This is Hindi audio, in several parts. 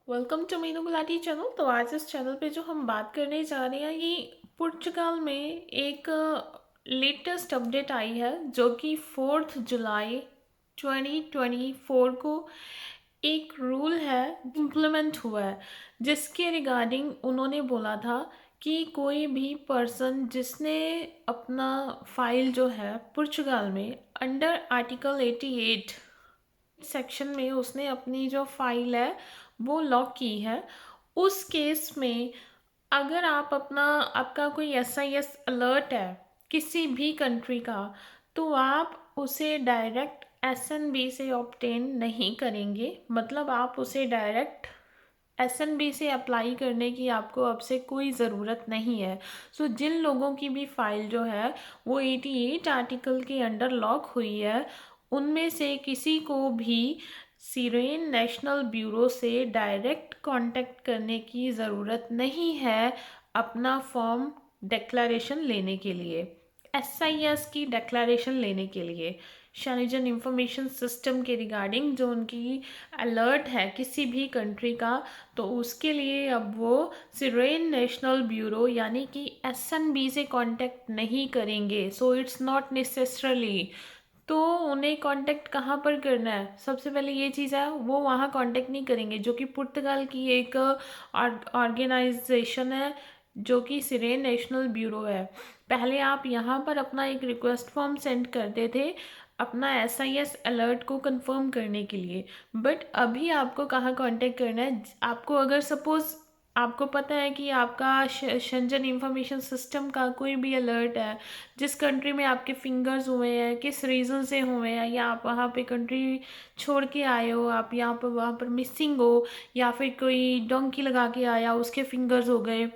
Welcome to Meenu Gulati channel. तो आज इस चैनल पे जो हम बात करने जा रहे हैं ये पुर्तगाल में एक लेटेस्ट अपडेट आई है जो कि 4 जुलाई 2024 को एक रूल है इम्प्लीमेंट हुआ है, जिसके रिगार्डिंग उन्होंने बोला था कि कोई भी पर्सन जिसने अपना फाइल जो है पुर्तगाल में अंडर आर्टिकल 88 सेक्शन में उसने अपनी जो फाइल है वो लॉक की है, उस केस में अगर आप आपका कोई एसआईएस अलर्ट है किसी भी कंट्री का, तो आप उसे डायरेक्ट एसएनबी से ऑब्टेन नहीं करेंगे। मतलब आप उसे डायरेक्ट एसएनबी से अप्लाई करने की आपको अब से कोई ज़रूरत नहीं है। सो जिन लोगों की भी फाइल जो है वो 88 आर्टिकल के अंडर लॉक हुई है, उनमें से किसी को भी सिरेन नेशनल ब्यूरो से डायरेक्ट कांटेक्ट करने की ज़रूरत नहीं है अपना फॉर्म डिक्लेरेशन लेने के लिए, एसआईएस की डिक्लेरेशन लेने के लिए। शनिजन इंफॉर्मेशन सिस्टम के रिगार्डिंग जो उनकी अलर्ट है किसी भी कंट्री का, तो उसके लिए अब वो सिरेन नेशनल ब्यूरो यानी कि एसएनबी से कांटेक्ट नहीं करेंगे। So it's not necessarily. तो उन्हें कांटेक्ट कहाँ पर करना है, सबसे पहले ये चीज़ है, वो वहाँ कांटेक्ट नहीं करेंगे जो कि पुर्तगाल की एक ऑर्गेनाइजेशन है जो कि सिरेन नेशनल ब्यूरो है। पहले आप यहाँ पर अपना एक रिक्वेस्ट फॉर्म सेंड करते थे अपना एसआईएस अलर्ट को कंफर्म करने के लिए, बट अभी आपको कहाँ कांटेक्ट करना है। आपको अगर सपोज आपको पता है कि आपका शंजन इंफॉर्मेशन सिस्टम का कोई भी अलर्ट है, जिस कंट्री में आपके फिंगर्स हुए हैं, किस रीज़न से हुए हैं, या आप वहाँ पे कंट्री छोड़ के आए हो, आप यहाँ पर वहाँ पर मिसिंग हो, या फिर कोई डोंकी लगा के आया उसके फिंगर्स हो गए,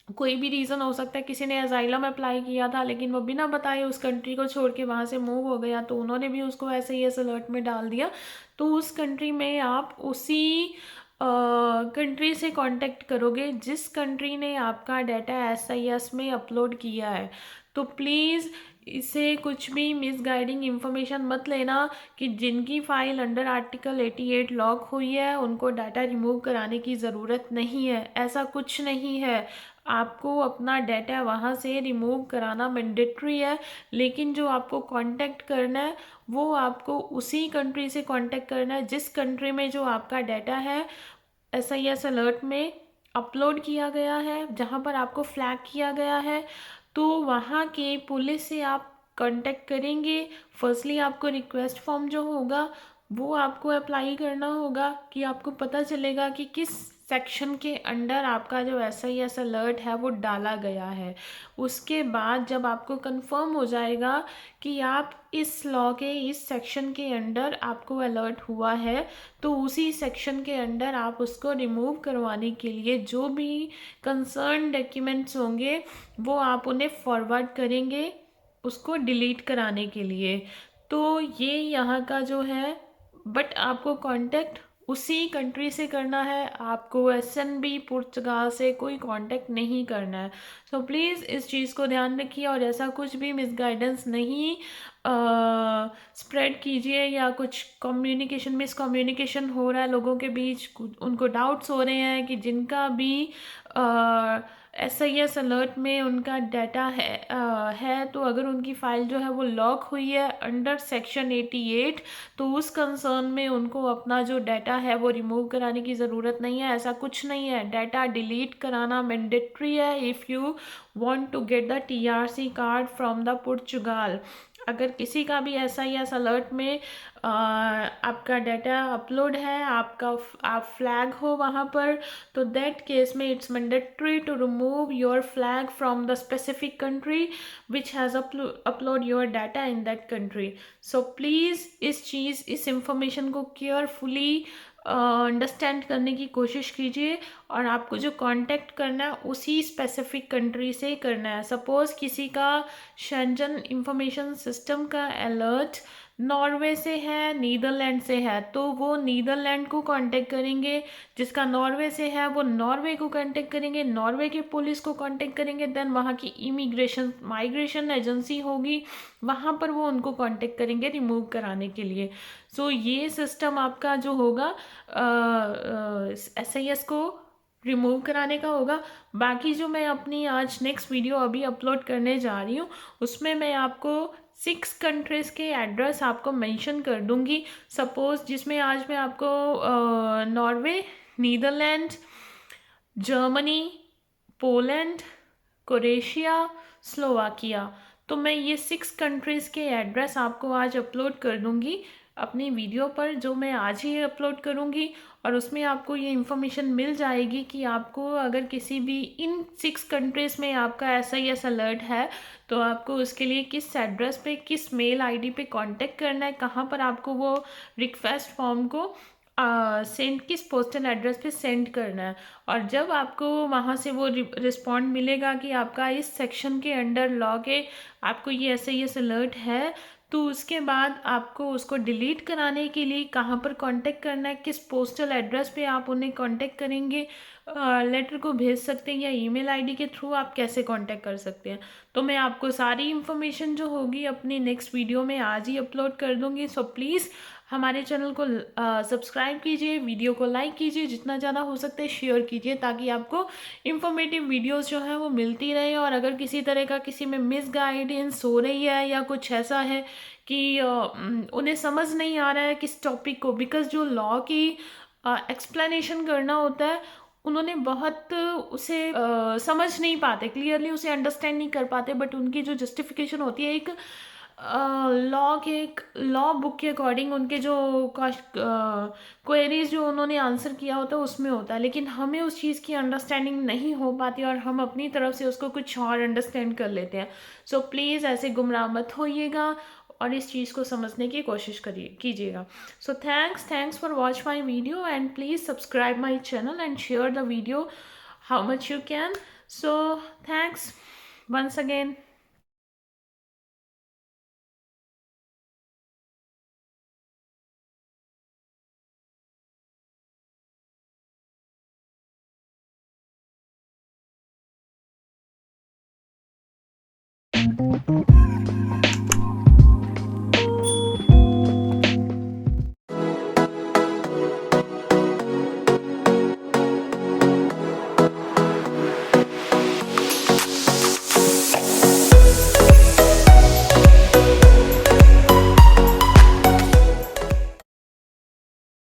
कोई भी रीज़न हो सकता है। किसी ने अजाइलम अप्लाई किया था लेकिन वो बिना बताए उस कंट्री को छोड़ के वहाँ से मूव हो गया, तो उन्होंने भी उसको ऐसे ही एस अलर्ट में डाल दिया। तो उस कंट्री में आप उसी कंट्री से कांटेक्ट करोगे जिस कंट्री ने आपका डाटा एसआईएस में अपलोड किया है। तो प्लीज़ इसे कुछ भी मिसगाइडिंग इंफॉर्मेशन मत लेना कि जिनकी फ़ाइल अंडर आर्टिकल 88 लॉक हुई है उनको डाटा रिमूव कराने की ज़रूरत नहीं है। ऐसा कुछ नहीं है, आपको अपना डाटा वहाँ से रिमूव कराना मैंडेटरी है, लेकिन जो आपको कांटेक्ट करना है वो आपको उसी कंट्री से कांटेक्ट करना है जिस कंट्री में जो आपका डाटा है एसआईएस अलर्ट में अपलोड किया गया है, जहाँ पर आपको फ्लैग किया गया है। तो वहाँ के पुलिस से आप कांटेक्ट करेंगे। फर्स्टली आपको रिक्वेस्ट फॉर्म जो होगा वो आपको अप्लाई करना होगा कि आपको पता चलेगा कि किस सेक्शन के अंडर आपका जो एसआईएस अलर्ट है वो डाला गया है। उसके बाद जब आपको कंफर्म हो जाएगा कि आप इस लॉ के इस सेक्शन के अंडर आपको अलर्ट हुआ है, तो उसी सेक्शन के अंडर आप उसको रिमूव करवाने के लिए जो भी कंसर्न डॉक्यूमेंट्स होंगे वो आप उन्हें फॉरवर्ड करेंगे उसको डिलीट कराने के लिए। तो ये यहाँ का जो है, बट आपको कांटेक्ट उसी कंट्री से करना है, आपको एसएनबी पुर्तगाल से कोई कांटेक्ट नहीं करना है। सो प्लीज़ इस चीज़ को ध्यान रखिए और ऐसा कुछ भी मिसगाइडेंस नहीं स्प्रेड कीजिए, या कुछ कम्युनिकेशन मिसकम्युनिकेशन हो रहा है लोगों के बीच, उनको डाउट्स हो रहे हैं कि जिनका भी एसआईएस अलर्ट में उनका डाटा है, तो अगर उनकी फ़ाइल जो है वो लॉक हुई है अंडर सेक्शन 88, तो उस कंसर्न में उनको अपना जो डाटा है वो रिमूव कराने की ज़रूरत नहीं है। ऐसा कुछ नहीं है, डाटा डिलीट कराना मैंडेटरी है if you want to get the TRC card from the Portugal. अगर किसी का भी एसआईएस अलर्ट में आपका डाटा अपलोड है, आप फ्लैग हो वहाँ पर, तो दैट केस में it's mandatory to remove your flag from the specific country which has upload your data in that country. So please इस इंफॉर्मेशन को केयरफुली अंडरस्टैंड करने की कोशिश कीजिए, और आपको जो कांटेक्ट करना है उसी स्पेसिफिक कंट्री से करना है। सपोज़ किसी का शंजन इंफॉर्मेशन सिस्टम का अलर्ट नॉर्वे से है, नीदरलैंड से है, तो वो नीदरलैंड को कांटेक्ट करेंगे। जिसका नॉर्वे से है वो नॉर्वे को कांटेक्ट करेंगे, नॉर्वे की पुलिस को कांटेक्ट करेंगे, देन वहाँ की इमिग्रेशन माइग्रेशन एजेंसी होगी, वहाँ पर वो उनको कांटेक्ट करेंगे रिमूव कराने के लिए। सो ये सिस्टम आपका जो होगा SIS को रिमूव कराने का होगा। बाकी जो मैं अपनी आज नेक्स्ट वीडियो अभी अपलोड करने जा रही हूँ उसमें मैं आपको 6 कंट्रीज़ के एड्रेस आपको मेंशन कर दूंगी। सपोज़ जिसमें आज मैं आपको Norway, Netherlands, Germany, Poland, Croatia, Slovakia, तो मैं ये 6 कंट्रीज़ के एड्रेस आपको आज अपलोड कर दूंगी अपनी वीडियो पर, जो मैं आज ही अपलोड करूंगी। और उसमें आपको ये इन्फॉर्मेशन मिल जाएगी कि आपको अगर किसी भी इन 6 कंट्रीज़ में आपका SIS अलर्ट है तो आपको उसके लिए किस एड्रेस पे, किस मेल आईडी पे कांटेक्ट करना है, कहाँ पर आपको वो रिक्वेस्ट फॉर्म को सेंड, किस पोस्टल एड्रेस पे सेंड करना है। और जब आपको वहाँ से वो रिस्पॉन्ड मिलेगा कि आपका इस सेक्शन के अंडर लॉग है, आपको ये SIS अलर्ट है, तो उसके बाद आपको उसको डिलीट कराने के लिए कहाँ पर कांटेक्ट करना है, किस पोस्टल एड्रेस पे आप उन्हें कांटेक्ट करेंगे, लेटर को भेज सकते हैं या ईमेल आईडी के थ्रू आप कैसे कांटेक्ट कर सकते हैं। तो मैं आपको सारी इन्फॉर्मेशन जो होगी अपनी नेक्स्ट वीडियो में आज ही अपलोड कर दूंगी। सो प्लीज़ हमारे चैनल को सब्सक्राइब कीजिए, वीडियो को लाइक कीजिए, जितना ज़्यादा हो सकता है शेयर कीजिए, ताकि आपको इन्फॉर्मेटिव वीडियोस जो हैं वो मिलती रहे। और अगर किसी तरह का किसी में मिस गाइडेंस हो रही है या कुछ ऐसा है कि उन्हें समझ नहीं आ रहा है किस टॉपिक को, बिकॉज जो लॉ की एक्सप्लेनेशन करना होता है उन्होंने बहुत उसे समझ नहीं पाते, क्लियरली उसे अंडरस्टैंड नहीं कर पाते, बट उनकी जो जस्टिफिकेशन होती है एक लॉ के, एक लॉ बुक के अकॉर्डिंग उनके जो क्वेरीज जो उन्होंने आंसर किया होता है उसमें होता है, लेकिन हमें उस चीज़ की अंडरस्टैंडिंग नहीं हो पाती और हम अपनी तरफ से उसको कुछ और अंडरस्टैंड कर लेते हैं। सो प्लीज़ ऐसे गुमराह मत होइएगा और इस चीज़ को समझने की कोशिश करिए कीजिएगा। So thanks for watch my video and please subscribe my channel and share the video how much you can. So thanks once again.